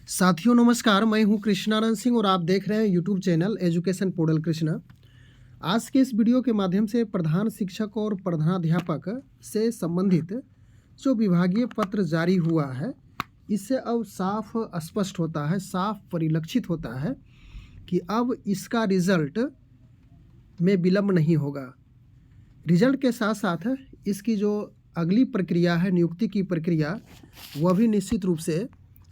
साथियों नमस्कार, मैं हूं कृष्णानंद सिंह और आप देख रहे हैं YouTube channel education portal Krishna. आज के इस वीडियो के माध्यम से प्रधान शिक्षक और प्रधानाध्यापक से संबंधित जो विभागीय पत्र जारी हुआ है, इससे अब साफ स्पष्ट होता है, साफ परिलक्षित होता है कि अब इसका रिजल्ट में विलंब नहीं होगा। रिजल्ट के साथ साथ इसकी जो अगली प्रक्रिया है, नियुक्ति की प्रक्रिया, वह भी निश्चित रूप से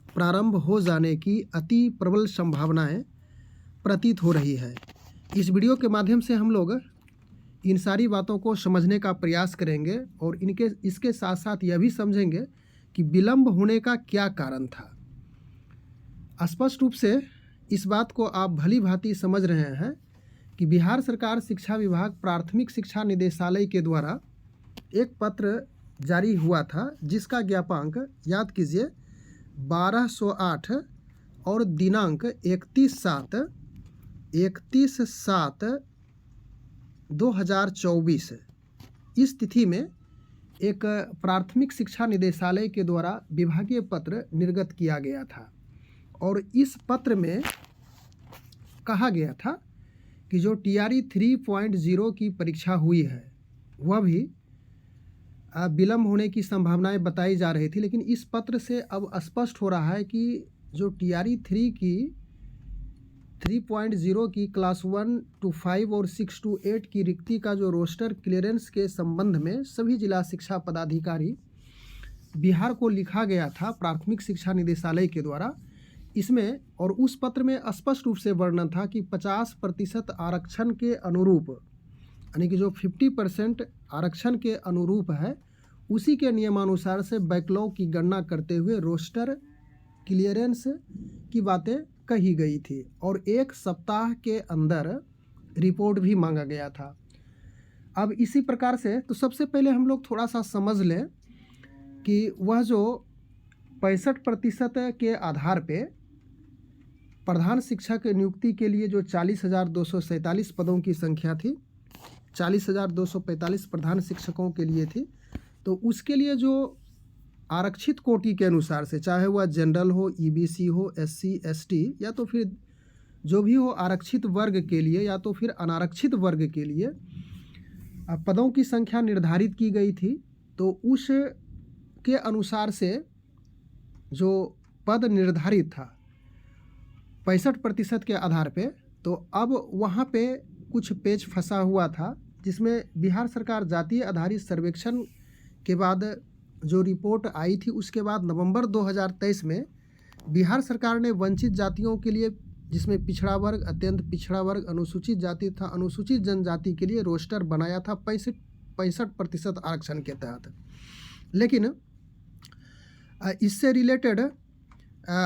प्रारंभ हो जाने की अति प्रबल संभावनाएं प्रतीत हो रही है। इस वीडियो के माध्यम से हम लोग इन सारी बातों को समझने का प्रयास करेंगे और इसके साथ साथ यह भी समझेंगे कि विलंब होने का क्या कारण था। स्पष्ट रूप से इस बात को आप भली भांति समझ रहे हैं कि बिहार सरकार शिक्षा विभाग प्राथमिक शिक्षा निदेशालय के द्वारा एक पत्र जारी हुआ था, जिसका ज्ञापांक याद कीजिए 1208 और दिनांक 31/7/2024 इस तिथि में एक प्राथमिक शिक्षा निदेशालय के द्वारा विभागीय पत्र निर्गत किया गया था। और इस पत्र में कहा गया था कि जो TRE 3.0 की परीक्षा हुई है, वह भी विलंब होने की संभावनाएं बताई जा रही थी। लेकिन इस पत्र से अब स्पष्ट हो रहा है कि जो TRE 3.0 की क्लास 1 to 5 और 6 to 8 की रिक्ति का जो रोस्टर क्लियरेंस के संबंध में सभी जिला शिक्षा पदाधिकारी बिहार को लिखा गया था प्राथमिक शिक्षा निदेशालय के द्वारा। इसमें और उस पत्र में स्पष्ट रूप से वर्णन था कि 50% आरक्षण के अनुरूप, यानी कि जो 50% आरक्षण के अनुरूप है, उसी के नियमानुसार से बैकलॉग की गणना करते हुए रोस्टर क्लियरेंस की बातें कही गई थी और 1 सप्ताह के अंदर रिपोर्ट भी मांगा गया था। अब इसी प्रकार से तो सबसे पहले हम लोग थोड़ा सा समझ लें कि वह जो 65% के आधार पे प्रधान शिक्षक नियुक्ति के लिए जो 40,247 पदों की संख्या थी, 40,245 प्रधान शिक्षकों के लिए थी, तो उसके लिए जो आरक्षित कोटि के अनुसार से, चाहे वह जनरल हो, EBC हो, SC ST या तो फिर जो भी हो आरक्षित वर्ग के लिए या तो फिर अनारक्षित वर्ग के लिए पदों की संख्या निर्धारित की गई थी। तो उस के अनुसार से जो पद निर्धारित था 65% के आधार पे, तो अब वहाँ पे कुछ पेच फंसा हुआ था, जिसमें बिहार सरकार जातीय आधारित सर्वेक्षण के बाद जो रिपोर्ट आई थी, उसके बाद नवंबर 2023 में बिहार सरकार ने वंचित जातियों के लिए, जिसमें पिछड़ा वर्ग, अत्यंत पिछड़ा वर्ग, अनुसूचित जाति था, अनुसूचित जनजाति के लिए रोस्टर बनाया था 65% आरक्षण के तहत। लेकिन इससे रिलेटेड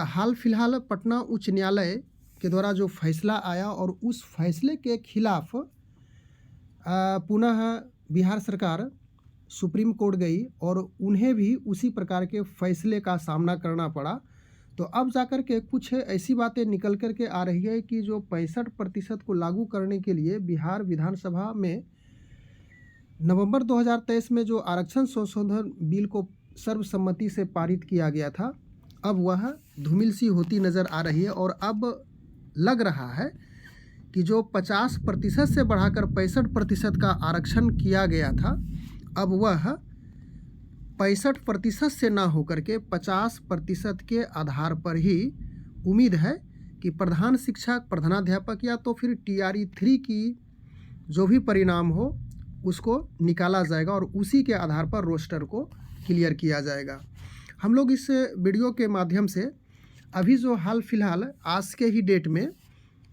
हाल फिलहाल पटना उच्च न्यायालय के द्वारा जो फैसला आया और उस फैसले के खिलाफ पुनः बिहार सरकार सुप्रीम कोर्ट गई और उन्हें भी उसी प्रकार के फैसले का सामना करना पड़ा। तो अब जाकर के कुछ ऐसी बातें निकल कर के आ रही है कि जो 65% को लागू करने के लिए बिहार विधानसभा में नवंबर 2023 में जो आरक्षण संशोधन बिल को सर्वसम्मति से पारित किया गया था, अब वह धूमिल सी होती नज़र आ रही है। और अब लग रहा है कि जो 50% से बढ़ाकर 65% का आरक्षण किया गया था, अब वह 65% से ना होकर के 50% के आधार पर ही उम्मीद है कि प्रधान शिक्षक, प्रधानाध्यापक या तो फिर TRE 3 की जो भी परिणाम हो उसको निकाला जाएगा और उसी के आधार पर रोस्टर को क्लियर किया जाएगा। हम लोग इस वीडियो के माध्यम से अभी जो हाल फिलहाल आज के ही डेट में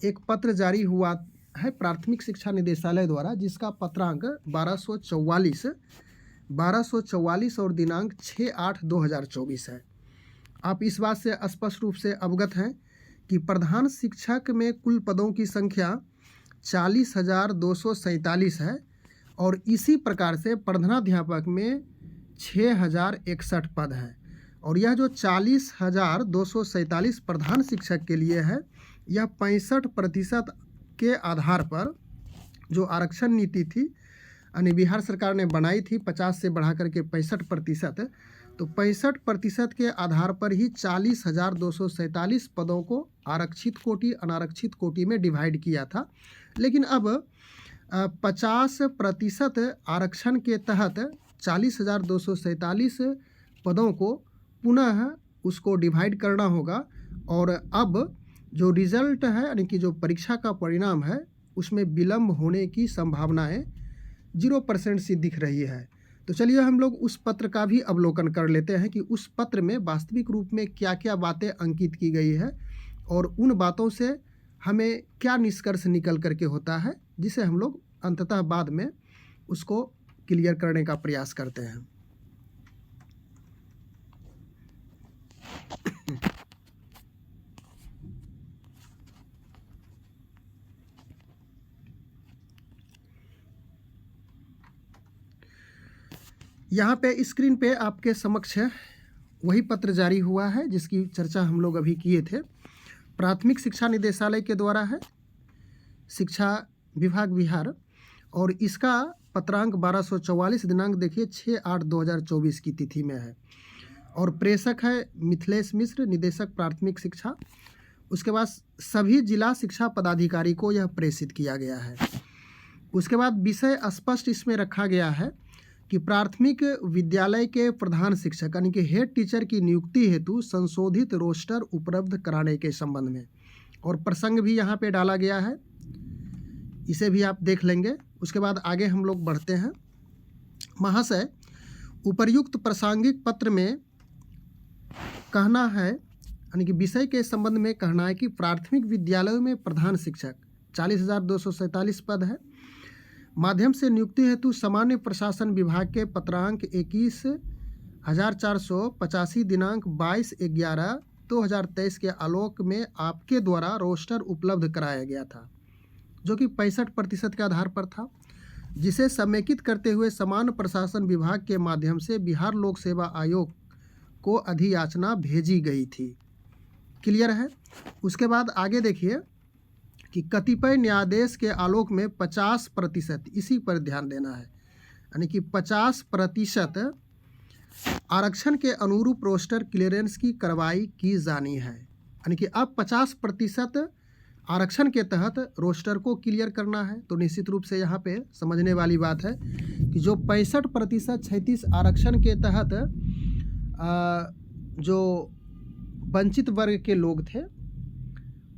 एक पत्र जारी हुआ है प्राथमिक शिक्षा निदेशालय द्वारा, जिसका पत्रांक 1244 और दिनांक 6/8/2024 है। आप इस बात से स्पष्ट रूप से अवगत हैं कि प्रधान शिक्षक में कुल पदों की संख्या 40,247 है और इसी प्रकार से प्रधानाध्यापक में 6,061 पद हैं। और यह जो 40,247 प्रधान शिक्षक के लिए है, यह 65% के आधार पर जो आरक्षण नीति थी यानी बिहार सरकार ने बनाई थी 50 से बढ़ा करके 65%, तो 65% के आधार पर ही 40,247 पदों को आरक्षित कोटि अनारक्षित कोटि में डिवाइड किया था। लेकिन अब 50% आरक्षण के तहत 40,247 पदों को पुनः उसको डिवाइड करना होगा। और अब जो रिजल्ट है यानी कि जो परीक्षा का परिणाम है उसमें विलम्ब होने की संभावनाएं 0% सी दिख रही है। तो चलिए हम लोग उस पत्र का भी अवलोकन कर लेते हैं कि उस पत्र में वास्तविक रूप में क्या क्या बातें अंकित की गई है और उन बातों से हमें क्या निष्कर्ष निकल करके होता है, जिसे हम लोग अंततः बाद में उसको क्लियर करने का प्रयास करते हैं। यहाँ पे स्क्रीन पे आपके समक्ष वही पत्र जारी हुआ है जिसकी चर्चा हम लोग अभी किए थे। प्राथमिक शिक्षा निदेशालय के द्वारा है, शिक्षा विभाग बिहार, और इसका पत्रांक 1244 दिनांक देखिए 6/8/2024 की तिथि में है। और प्रेषक है मिथिलेश मिश्र, निदेशक प्राथमिक शिक्षा। उसके बाद सभी जिला शिक्षा पदाधिकारी को यह प्रेषित किया गया है। उसके बाद विषय स्पष्ट इसमें रखा गया है कि प्राथमिक विद्यालय के प्रधान शिक्षक यानी कि हेड टीचर की नियुक्ति हेतु संशोधित रोस्टर उपलब्ध कराने के संबंध में, और प्रसंग भी यहाँ पे डाला गया है, इसे भी आप देख लेंगे। उसके बाद आगे हम लोग बढ़ते हैं। महाशय, उपर्युक्त प्रासंगिक पत्र में कहना है यानी कि विषय के संबंध में कहना है कि प्राथमिक विद्यालयों में प्रधान शिक्षक 40,247 पद है। माध्यम से नियुक्ति हेतु सामान्य प्रशासन विभाग के पत्रांक 21,485 दिनांक 22/11/2023 के आलोक में आपके द्वारा रोस्टर उपलब्ध कराया गया था, जो कि 65% के आधार पर था, जिसे समेकित करते हुए समान प्रशासन विभाग के माध्यम से बिहार लोक सेवा आयोग को अधियाचना भेजी गई थी। क्लियर है। उसके बाद आगे देखिए कि कतिपय न्यायाधीश के आलोक में 50%, इसी पर ध्यान देना है, यानी कि 50% आरक्षण के अनुरूप रोस्टर क्लियरेंस की कार्रवाई की जानी है। यानी कि अब 50% आरक्षण के तहत रोस्टर को क्लियर करना है। तो निश्चित रूप से यहाँ पे समझने वाली बात है कि जो 65% 36 आरक्षण के तहत जो वंचित वर्ग के लोग थे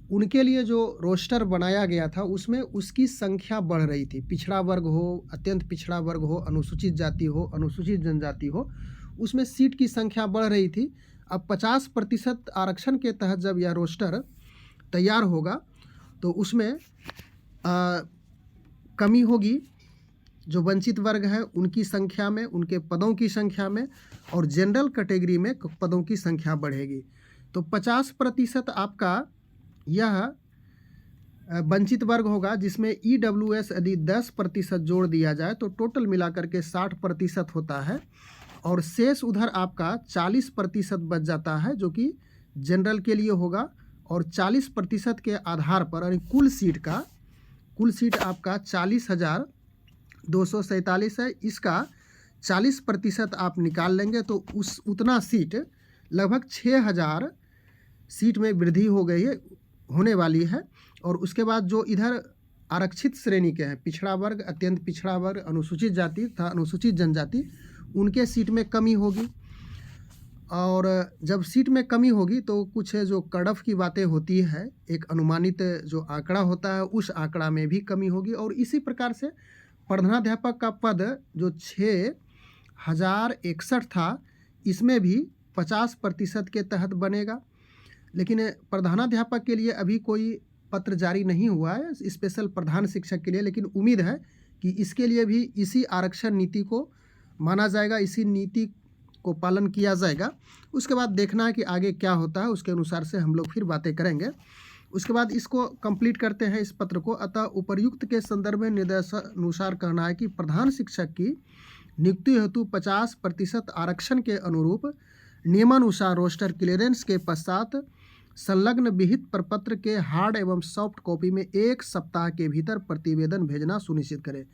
उनके लिए जो रोस्टर बनाया गया था उसमें उसकी संख्या बढ़ रही थी। पिछड़ा वर्ग हो, अत्यंत पिछड़ा वर्ग हो, अनुसूचित जाति हो, अनुसूचित जनजाति हो, उसमें सीट की संख्या बढ़ रही थी। अब 50% आरक्षण के तहत जब यह रोस्टर तैयार होगा तो उसमें कमी होगी। जो वंचित वर्ग है उनकी संख्या में, उनके पदों की संख्या में, और जनरल कैटेगरी में पदों की संख्या बढ़ेगी। तो 50% आपका यह वंचित वर्ग होगा, जिसमें EWS यदि 10% जोड़ दिया जाए तो टोटल मिलाकर के 60% होता है, और शेष उधर आपका 40% बच जाता है जो कि जनरल के लिए होगा। और 40% के आधार पर यानी कुल सीट आपका 40,247 है। इसका 40% आप निकाल लेंगे तो उतना सीट लगभग 6,000 सीट में वृद्धि होने वाली है। और उसके बाद जो इधर आरक्षित श्रेणी के हैं, पिछड़ा वर्ग, अत्यंत पिछड़ा वर्ग, अनुसूचित जाति तथा अनुसूचित जनजाति, उनके सीट में कमी होगी। और जब सीट में कमी होगी तो कुछ जो कड़फ की बातें होती है, एक अनुमानित जो आंकड़ा होता है उस आंकड़ा में भी कमी होगी। और इसी प्रकार से प्रधानाध्यापक का पद जो 6,061 था, इसमें भी 50% के तहत बनेगा। लेकिन प्रधानाध्यापक के लिए अभी कोई पत्र जारी नहीं हुआ है स्पेशल प्रधान शिक्षक के लिए, लेकिन उम्मीद है कि इसके लिए भी इसी आरक्षण नीति को माना जाएगा, इसी नीति को पालन किया जाएगा। उसके बाद देखना है कि आगे क्या होता है, उसके अनुसार से हम लोग फिर बातें करेंगे। उसके बाद इसको कंप्लीट करते हैं इस पत्र को। अतः उपर्युक्त के संदर्भ में निर्देशानुसार कहना है कि प्रधान शिक्षक की नियुक्ति हेतु 50% आरक्षण के अनुरूप नियमानुसार रोस्टर क्लियरेंस के पश्चात संलग्न विहित प्रपत्र के हार्ड एवं सॉफ्ट कॉपी में 1 सप्ताह के भीतर प्रतिवेदन भेजना सुनिश्चित करें।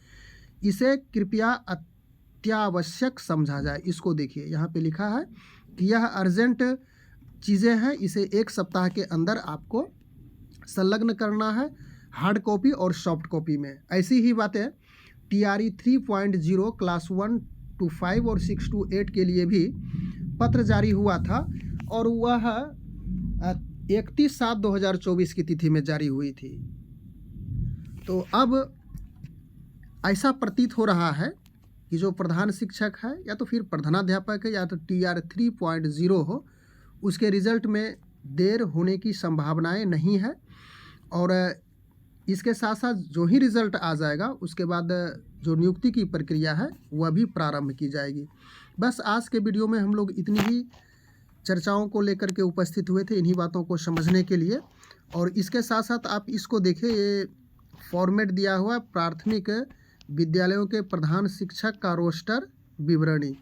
इसे कृपया अत्यावश्यक समझा जाए। इसको देखिए, यहाँ पे लिखा है कि यह अर्जेंट चीज़ें हैं, इसे 1 सप्ताह के अंदर आपको संलग्न करना है, हार्ड कॉपी और सॉफ्ट कॉपी में। ऐसी ही बातें TRE 3.0 क्लास 1 to 5 और 6 to 8 के लिए भी पत्र जारी हुआ था और वह 31/7/2024 की तिथि में जारी हुई थी। तो अब ऐसा प्रतीत हो रहा है कि जो प्रधान शिक्षक है या तो फिर प्रधानाध्यापक है या तो TR 3.0 हो, उसके रिजल्ट में देर होने की संभावनाएं नहीं है। और इसके साथ साथ जो ही रिजल्ट आ जाएगा उसके बाद जो नियुक्ति की प्रक्रिया है वह भी प्रारंभ की जाएगी। बस आज के वीडियो में हम लोग इतनी ही चर्चाओं को लेकर के उपस्थित हुए थे, इन्हीं बातों को समझने के लिए। और इसके साथ साथ आप इसको देखिए, ये फॉर्मेट दिया हुआ प्राथमिक विद्यालयों के प्रधान शिक्षक का रोस्टर विवरणी,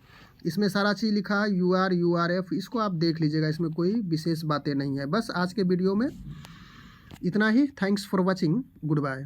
इसमें सारा चीज़ लिखा है, UR URF, इसको आप देख लीजिएगा, इसमें कोई विशेष बातें नहीं है। बस आज के वीडियो में इतना ही। Thanks for watching, good bye.